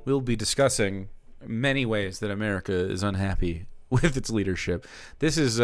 we'll be discussing many ways that America is unhappy with its leadership. This is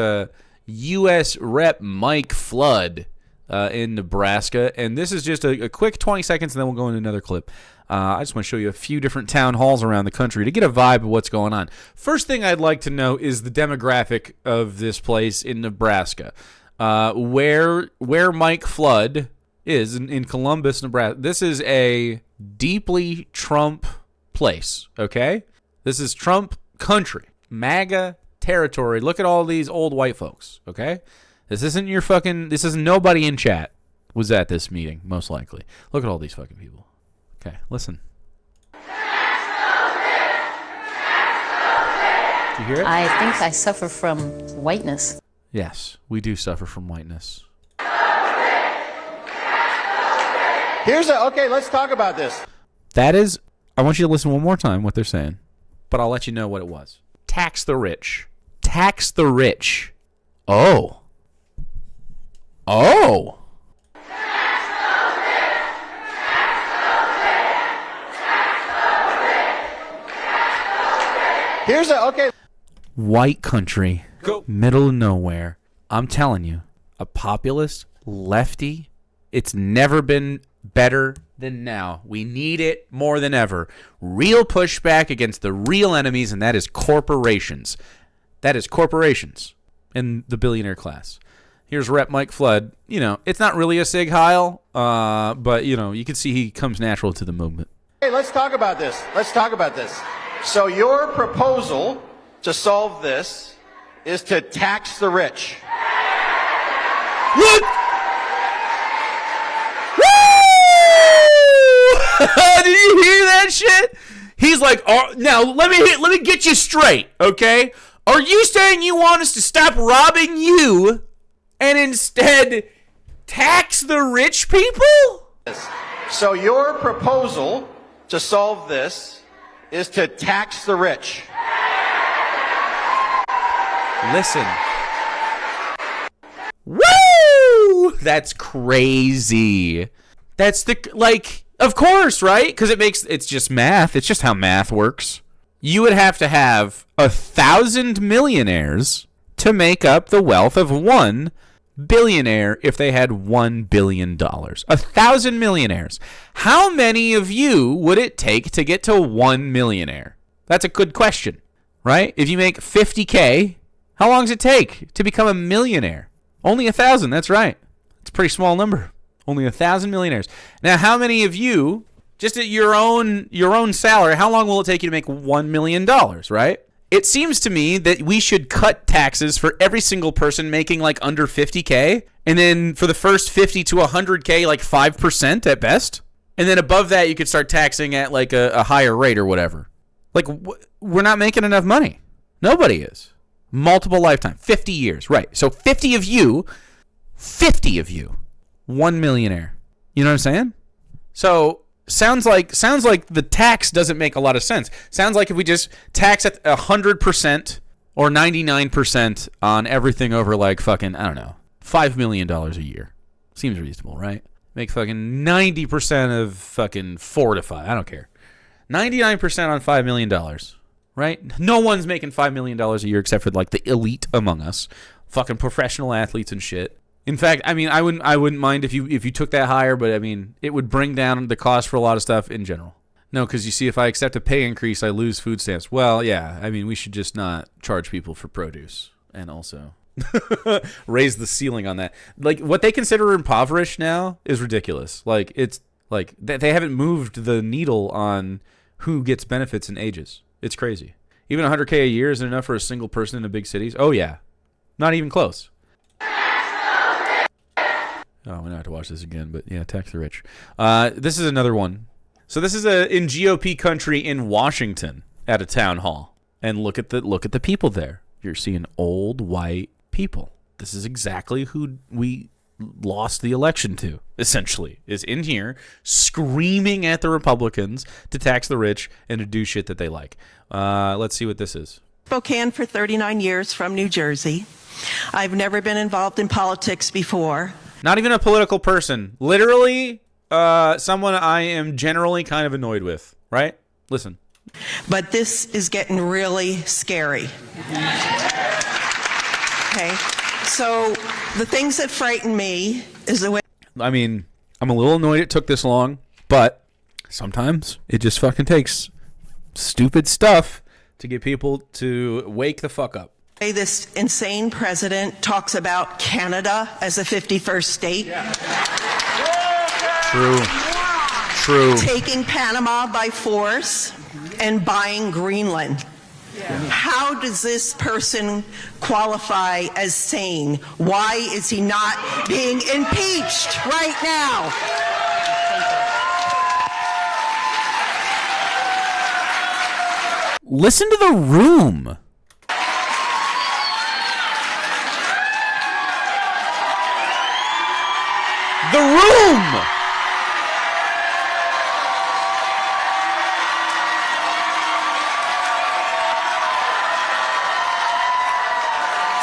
U.S. Rep. Mike Flood in Nebraska, and this is just a quick 20 seconds, and then we'll go into another clip. I just want to show you a few different town halls around the country to get a vibe of what's going on. First thing I'd like to know is the demographic of this place in Nebraska. Where Mike Flood is in Columbus, Nebraska. This is a deeply Trump place, okay? This is Trump country, MAGA territory. Look at all these old white folks, okay? This isn't nobody in chat was at this meeting, most likely. Look at all these fucking people. Okay, listen. Did you hear it? I think I suffer from whiteness. Yes, we do suffer from whiteness. Okay, let's talk about this. That is, I want you to listen one more time what they're saying, but I'll let you know what it was. Tax the rich. Tax the rich. Oh. Oh. Okay. White country. Go. Middle of nowhere. I'm telling you, a populist, lefty, it's never been better than now. We need it more than ever. Real pushback against the real enemies, and that is corporations. That is corporations in the billionaire class. Here's Rep. Mike Flood. You know, it's not really a Sig Heil, but, you know, you can see he comes natural to the movement. Hey, let's talk about this. So your proposal to solve this is to tax the rich. What? Did you hear that shit? He's like, oh, now let me get you straight, okay? Are you saying you want us to stop robbing you and instead tax the rich people? So your proposal to solve this is to tax the rich. Listen. Woo! That's crazy. That's of course, right? Because it's just math. It's just how math works. You would have to have 1,000 millionaires to make up the wealth of one billionaire if they had $1 billion. 1,000 millionaires. How many of you would it take to get to 1 millionaire? That's a good question, right? If you make 50K, how long does it take to become a millionaire? Only 1,000, that's right. It's a pretty small number. Only 1,000 millionaires. Now, how many of you, just at your own salary, how long will it take you to make $1 million, right? It seems to me that we should cut taxes for every single person making like under 50K. And then for the first 50 to 100K, like 5% at best. And then above that, you could start taxing at like a higher rate or whatever. Like, we're not making enough money. Nobody is. Multiple lifetime. 50 years. Right. So 50 of you, 1 millionaire. You know what I'm saying? So sounds like the tax doesn't make a lot of sense. Sounds like if we just tax at 100% or 99% on everything over like fucking, I don't know, $5 million a year. Seems reasonable, right? Make fucking 90% of fucking 4 to 5. I don't care. 99% on $5 million, right? No one's making $5 million a year except for like the elite among us. Fucking professional athletes and shit. In fact, I mean, I wouldn't mind if you took that higher, but I mean, it would bring down the cost for a lot of stuff in general. No, because you see, if I accept a pay increase, I lose food stamps. Well, yeah, I mean, we should just not charge people for produce and also raise the ceiling on that. Like, what they consider impoverished now is ridiculous. Like, it's like they haven't moved the needle on who gets benefits and ages. It's crazy. Even 100K a year isn't enough for a single person in the big cities. Oh, yeah. Not even close. Oh, we don't have to watch this again, but yeah, tax the rich. This is another one. So this is in GOP country in Washington at a town hall, and look at the people there. You're seeing old white people. This is exactly who we lost the election to. Essentially, is in here screaming at the Republicans to tax the rich and to do shit that they like. Let's see what this is. Spokane for 39 years from New Jersey. I've never been involved in politics before. Not even a political person. Literally, someone I am generally kind of annoyed with, right? Listen. But this is getting really scary. Okay? So the things that frighten me is the way... I mean, I'm a little annoyed it took this long, but sometimes it just fucking takes stupid stuff to get people to wake the fuck up. This insane president talks about Canada as a 51st state. Yeah. True. Taking Panama by force and buying Greenland. How does this person qualify as sane? Why is he not being impeached right now? Listen to the room. The room.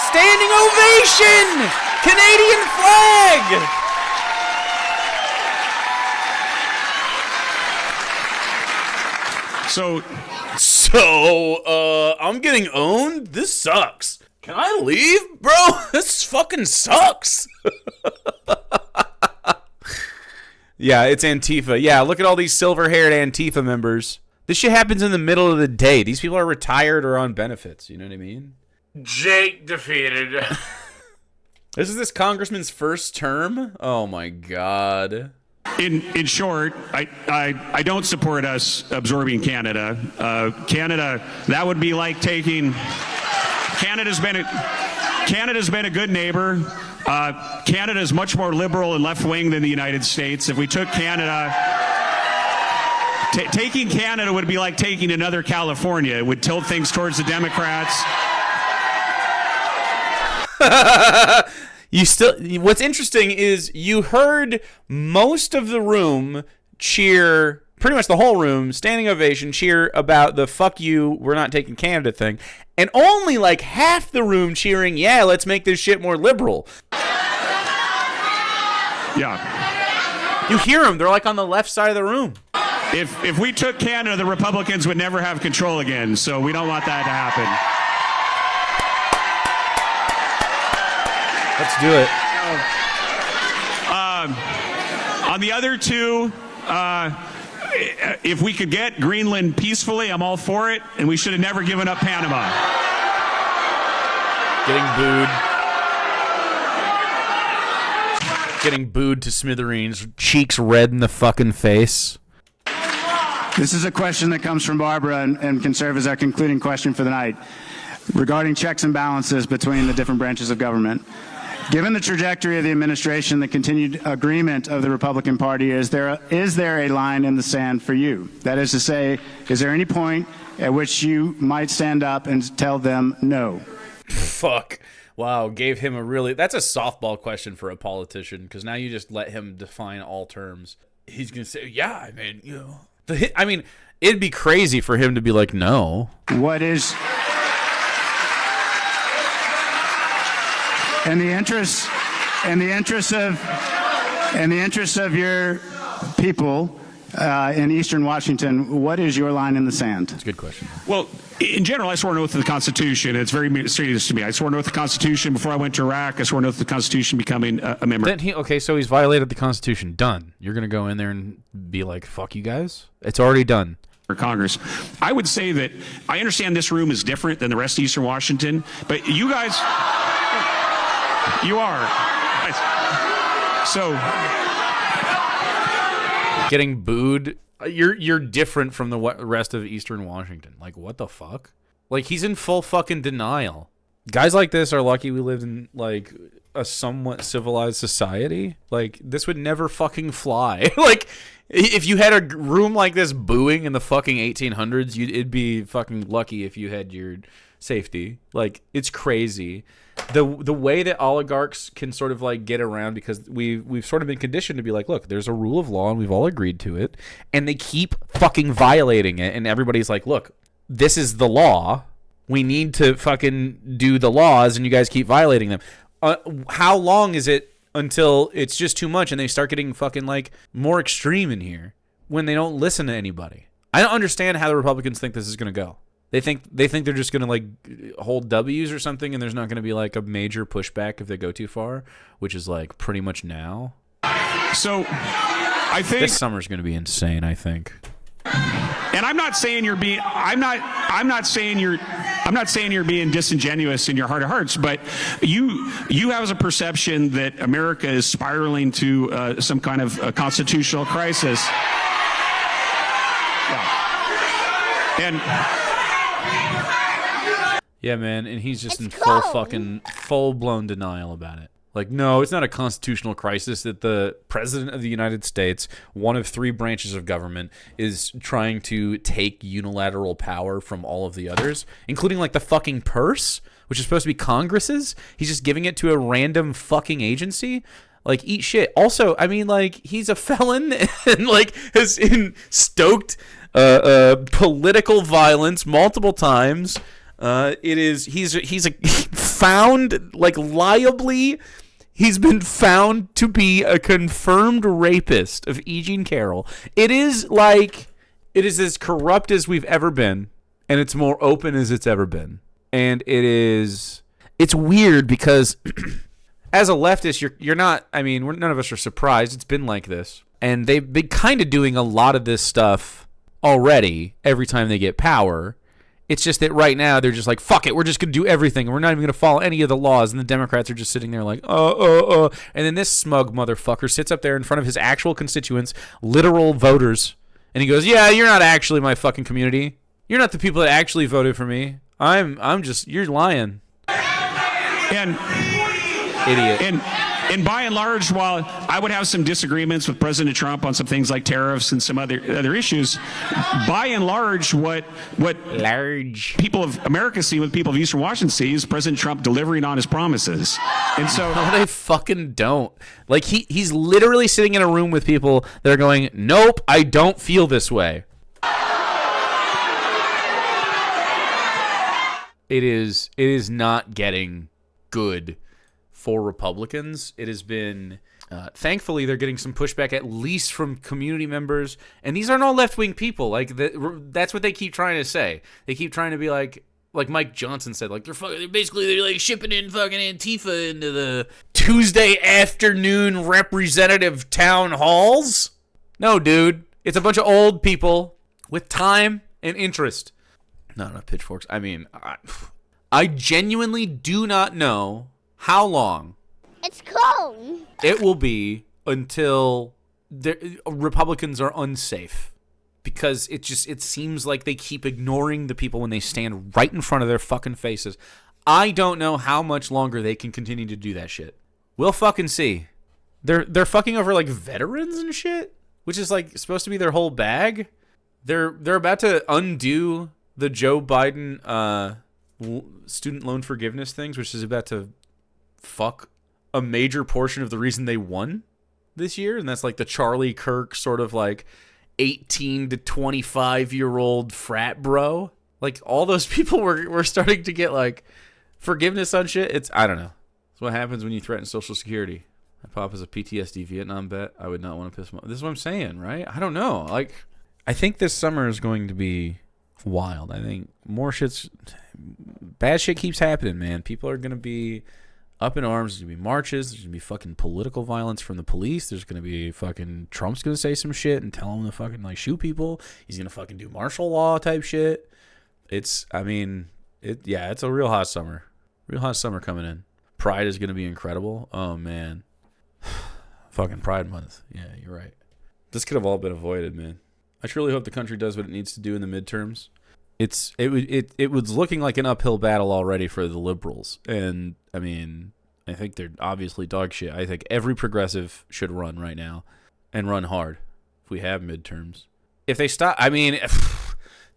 Standing ovation! Canadian flag! So, I'm getting owned? This sucks. Can I leave, bro? This fucking sucks. Yeah, it's Antifa. Yeah, look at all these silver-haired Antifa members. This shit happens in the middle of the day. These people are retired or on benefits. You know what I mean? Jake defeated. This is this congressman's first term? Oh, my God. In short, I don't support us absorbing Canada. Canada, that would be like taking... Canada's been a good neighbor. Canada is much more liberal and left-wing than the United States. If we took Canada... taking Canada would be like taking another California. It would tilt things towards the Democrats. What's interesting is you heard most of the room cheer, pretty much the whole room, standing ovation, cheer about the fuck you, we're not taking Canada thing. And only like half the room cheering, yeah, let's make this shit more liberal. Yeah. You hear them. They're like on the left side of the room. If we took Canada, the Republicans would never have control again. So we don't want that to happen. Let's do it. On the other two, if we could get Greenland peacefully, I'm all for it. And we should have never given up Panama. Getting booed to smithereens, cheeks red in the fucking face. This is a question that comes from Barbara and can serve as our concluding question for the night regarding checks and balances between the different branches of government. Given the trajectory of the administration, the continued agreement of the Republican Party, is there a line in the sand for you? That is to say, is there any point at which you might stand up and tell them no? Fuck. Wow, gave him that's a softball question for a politician, because now you just let him define all terms. He's going to say, yeah, I mean, you know. It'd be crazy for him to be like, no. What is... In the interest of your people in Eastern Washington, what is your line in the sand? That's a good question. Well, in general, I swore an oath to the Constitution. It's very serious to me. I swore an oath to the Constitution before I went to Iraq. I swore an oath to the Constitution becoming a member. So he's violated the Constitution. Done. You're going to go in there and be like, fuck you guys? It's already done. For Congress. I would say that I understand this room is different than the rest of Eastern Washington, but you guys... You are. So getting booed. You're different from the rest of Eastern Washington. Like, what the fuck? Like, he's in full fucking denial. Guys like this are lucky we live in like a somewhat civilized society. Like, this would never fucking fly. Like, if you had a room like this booing in the fucking 1800s, it'd be fucking lucky if you had your safety. Like, it's crazy. The way that oligarchs can sort of like get around, because we've sort of been conditioned to be like, look, there's a rule of law and we've all agreed to it, and they keep fucking violating it, and everybody's like, look, this is the law. We need to fucking do the laws, and you guys keep violating them. How long is it until it's just too much and they start getting fucking like more extreme in here when they don't listen to anybody? I don't understand how the Republicans think this is going to go. They think they're just going to like hold W's or something, and there's not going to be like a major pushback if they go too far, which is like pretty much now. So I think this summer's going to be insane, I think. And I'm not saying you're being disingenuous in your heart of hearts, but you have a perception that America is spiraling to some kind of constitutional crisis. Yeah. And yeah, man, and he's just in full-blown denial about it. Like, no, it's not a constitutional crisis that the President of the United States, one of 3 branches of government, is trying to take unilateral power from all of the others, including, like, the fucking purse, which is supposed to be Congress's. He's just giving it to a random fucking agency. Like, eat shit. Also, I mean, like, he's a felon and, like, has stoked political violence multiple times. He's found, like, liably, he's been found to be a confirmed rapist of E. Jean Carroll. It is as corrupt as we've ever been, and it's more open as it's ever been. And it's weird because as a leftist, you're not, I mean, none of us are surprised. It's been like this. And they've been kind of doing a lot of this stuff already every time they get power. It's just that right now they're just like, fuck it, we're just going to do everything. We're not even going to follow any of the laws. And the Democrats are just sitting there like, And then this smug motherfucker sits up there in front of his actual constituents, literal voters. And he goes, yeah, you're not actually my fucking community. You're not the people that actually voted for me. You're lying. And idiot. And by and large, while I would have some disagreements with President Trump on some things like tariffs and some other issues, by and large, what people of America see, what people of Eastern Washington see, is President Trump delivering on his promises. And so no, they fucking don't. Like he's literally sitting in a room with people that are going, nope, I don't feel this way. It is not getting good for Republicans. It has been, thankfully, they're getting some pushback, at least from community members. And these aren't all left-wing people. Like that's what they keep trying to say. They keep trying to be like Mike Johnson said, like they're like shipping in fucking Antifa into the Tuesday afternoon representative town halls. No, dude, it's a bunch of old people with time and interest. Not pitchforks. I mean, I genuinely do not know how long it's cold it will be until Republicans are unsafe, because it seems like they keep ignoring the people when they stand right in front of their fucking faces. I don't know how much longer they can continue to do that shit. We'll fucking see. They're fucking over like veterans and shit, which is like supposed to be their whole bag. They're about to undo the Joe Biden student loan forgiveness things, which is about to fuck a major portion of the reason they won this year. And that's like the Charlie Kirk sort of like 18 to 25-year-old frat bro. Like all those people were starting to get like forgiveness on shit. I don't know. It's what happens when you threaten Social Security. My pop is a PTSD Vietnam vet. I would not want to piss him off. This is what I'm saying, right? I don't know. Like, I think this summer is going to be wild. I think bad shit keeps happening, man. People are going to be up in arms. There's going to be marches. There's going to be fucking political violence from the police. There's going to be fucking Trump's going to say some shit and tell him to fucking like shoot people. He's going to fucking do martial law type shit. It's a real hot summer. Real hot summer coming in. Pride is going to be incredible. Oh, man. Fucking Pride Month. Yeah, you're right. This could have all been avoided, man. I truly hope the country does what it needs to do in the midterms. It was looking like an uphill battle already for the liberals. And, I mean, I think they're obviously dog shit. I think every progressive should run right now and run hard if we have midterms. If they stop, I mean,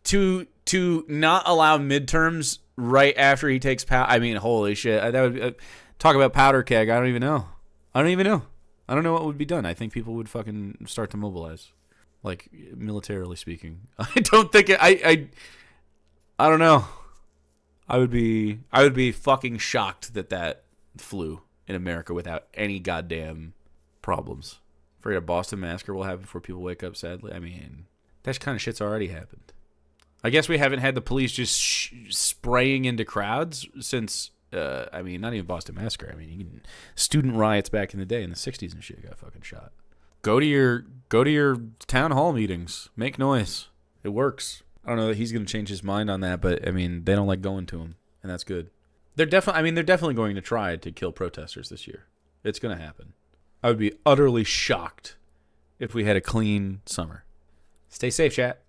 to not allow midterms right after he takes power, I mean, holy shit. That would talk about powder keg. I don't even know. I don't know what would be done. I think people would fucking start to mobilize, like militarily speaking. I don't think I don't know. I would be fucking shocked that flew in America without any goddamn problems. Afraid a Boston massacre will happen before people wake up, sadly. I mean, That kind of shit's already happened. I guess we haven't had the police just spraying into crowds since, I mean, not even Boston Massacre. I mean, student riots back in the day in the 60s and shit got fucking shot. Go to your town hall meetings. Make noise. It works. I don't know that he's going to change his mind on that, but, I mean, they don't like going to him, and that's good. They're definitely going to try to kill protesters this year. It's going to happen. I would be utterly shocked if we had a clean summer. Stay safe, chat.